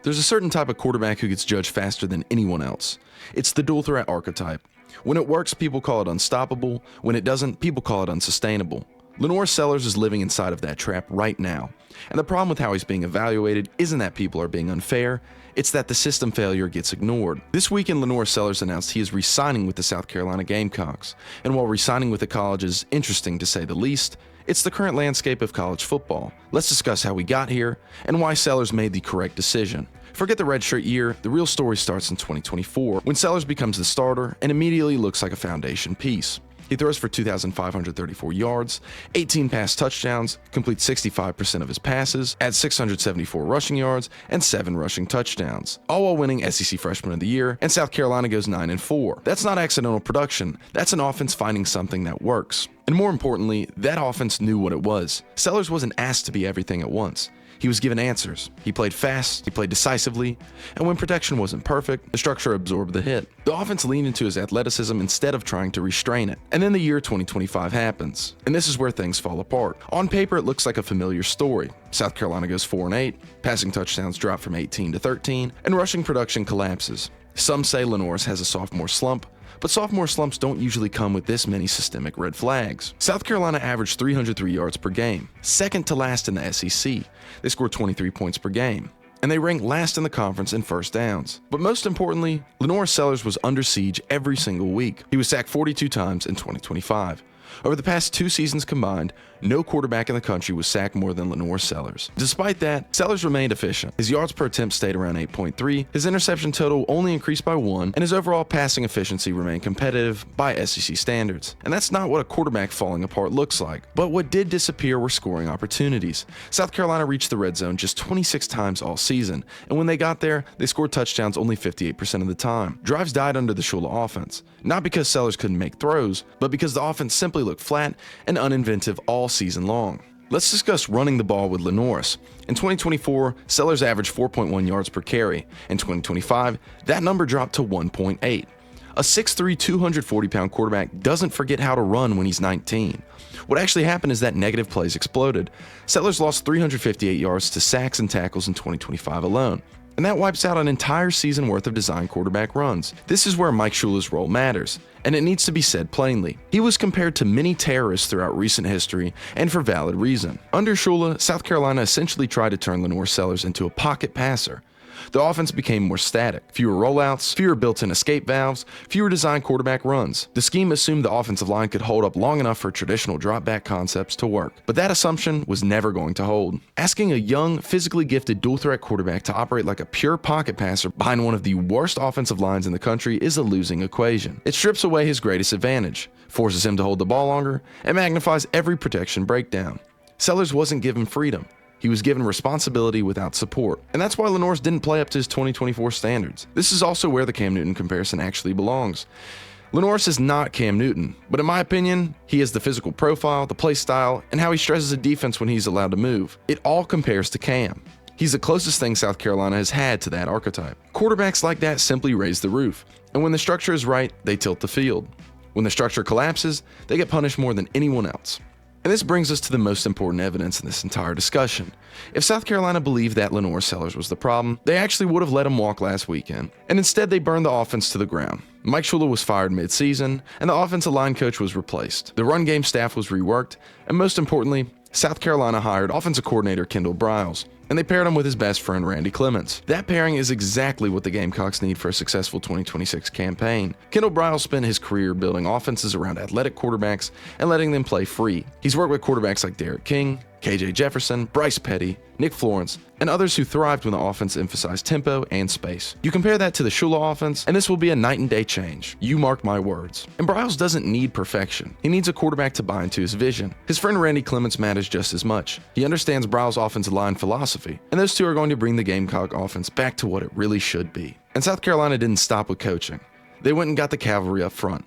There's a certain type of quarterback who gets judged faster than anyone else. It's the dual threat archetype. When it works, people call it unstoppable. When it doesn't, people call it unsustainable. LaNorris Sellers is living inside of that trap right now. And the problem with how he's being evaluated isn't that people are being unfair, it's that the system failure gets ignored. This weekend, LaNorris Sellers announced he is re-signing with the South Carolina Gamecocks. And while re-signing with the college is interesting to say the least, it's the current landscape of college football. Let's discuss how we got here and why Sellers made the correct decision. Forget the redshirt year, the real story starts in 2024, when Sellers becomes the starter and immediately looks like a foundation piece. He throws for 2,534 yards, 18 pass touchdowns, completes 65% of his passes, adds 674 rushing yards, and 7 rushing touchdowns, all while winning SEC Freshman of the Year, and South Carolina goes 9-4. That's not accidental production, that's an offense finding something that works. And more importantly, that offense knew what it was. Sellers wasn't asked to be everything at once. He was given answers. He played fast, he played decisively, and when protection wasn't perfect, the structure absorbed the hit. The offense leaned into his athleticism instead of trying to restrain it. And then the year 2025 happens, and this is where things fall apart. On paper, it looks like a familiar story. South Carolina goes 4-8, passing touchdowns drop from 18 to 13, and rushing production collapses. Some say LaNorris has a sophomore slump, but sophomore slumps don't usually come with this many systemic red flags. South Carolina averaged 303 yards per game, second to last in the SEC. They scored 23 points per game, and they ranked last in the conference in first downs. But most importantly, LaNorris Sellers was under siege every single week. He was sacked 42 times in 2025. Over the past 2 seasons combined, no quarterback in the country was sacked more than LaNorris Sellers. Despite that, Sellers remained efficient. His yards per attempt stayed around 8.3, his interception total only increased by 1, and his overall passing efficiency remained competitive by SEC standards. And that's not what a quarterback falling apart looks like. But what did disappear were scoring opportunities. South Carolina reached the red zone just 26 times all season, and when they got there, they scored touchdowns only 58% of the time. Drives died under the Shula offense, not because Sellers couldn't make throws, but because the offense simply looked flat and uninventive all season long. Let's discuss running the ball with LaNorris. In 2024, Sellers averaged 4.1 yards per carry. In 2025, that number dropped to 1.8. A 6'3", 240-pound quarterback doesn't forget how to run when he's 19. What actually happened is that negative plays exploded. Sellers lost 358 yards to sacks and tackles in 2025 alone. And that wipes out an entire season worth of design quarterback runs. This is where Mike Shula's role matters, and it needs to be said plainly. He was compared to many terrorists throughout recent history, and for valid reason. Under Shula, South Carolina essentially tried to turn LaNorris Sellers into a pocket passer. The offense became more static, fewer rollouts, fewer built-in escape valves, fewer designed quarterback runs. The scheme assumed the offensive line could hold up long enough for traditional drop-back concepts to work. But that assumption was never going to hold. Asking a young, physically gifted dual-threat quarterback to operate like a pure pocket passer behind one of the worst offensive lines in the country is a losing equation. It strips away his greatest advantage, forces him to hold the ball longer, and magnifies every protection breakdown. Sellers wasn't given freedom. He was given responsibility without support, and that's why LaNorris didn't play up to his 2024 standards. This is also where the Cam Newton comparison actually belongs. LaNorris is not Cam Newton, but in my opinion, he has the physical profile, the play style, and how he stresses a defense when he's allowed to move. It all compares to Cam. He's the closest thing South Carolina has had to that archetype. Quarterbacks like that simply raise the roof, and when the structure is right, they tilt the field. When the structure collapses, they get punished more than anyone else. And this brings us to the most important evidence in this entire discussion. If South Carolina believed that LaNorris Sellers was the problem, they actually would have let him walk last weekend. And instead, they burned the offense to the ground. Mike Shula was fired mid-season, and the offensive line coach was replaced. The run game staff was reworked, and most importantly, South Carolina hired offensive coordinator Kendal Briles, and they paired him with his best friend Randy Clements. That pairing is exactly what the Gamecocks need for a successful 2026 campaign. Kendal Briles spent his career building offenses around athletic quarterbacks and letting them play free. He's worked with quarterbacks like Derek King, KJ Jefferson, Bryce Petty, Nick Florence, and others who thrived when the offense emphasized tempo and space. You compare that to the Shula offense, and this will be a night and day change. You mark my words. And Briles doesn't need perfection. He needs a quarterback to buy into his vision. His friend Randy Clements matters just as much. He understands Briles' offensive line philosophy, and those two are going to bring the Gamecock offense back to what it really should be. And South Carolina didn't stop with coaching. They went and got the cavalry up front.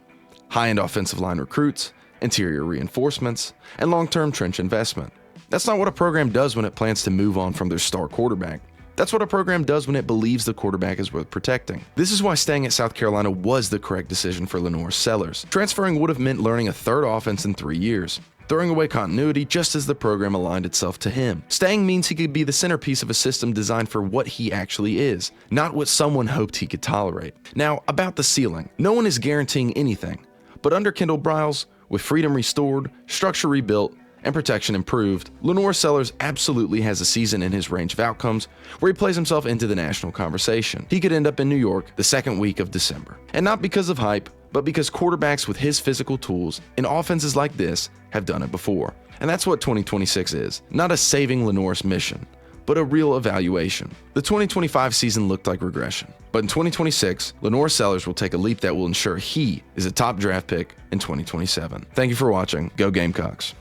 High-end offensive line recruits, interior reinforcements, and long-term trench investment. That's not what a program does when it plans to move on from their star quarterback. That's what a program does when it believes the quarterback is worth protecting. This is why staying at South Carolina was the correct decision for LaNorris Sellers. Transferring would have meant learning a third offense in 3 years. throwing away continuity just as the program aligned itself to him. Staying means he could be the centerpiece of a system designed for what he actually is, not what someone hoped he could tolerate. Now, about the ceiling, no one is guaranteeing anything, but under Kendal Briles, with freedom restored, structure rebuilt, and protection improved, LaNorris Sellers absolutely has a season in his range of outcomes where he plays himself into the national conversation. He could end up in New York the second week of December. And not because of hype, but because quarterbacks with his physical tools in offenses like this have done it before. And that's what 2026 is. Not a saving LaNorris mission, but a real evaluation. The 2025 season looked like regression, but in 2026, LaNorris Sellers will take a leap that will ensure he is a top draft pick in 2027. Thank you for watching. Go Gamecocks.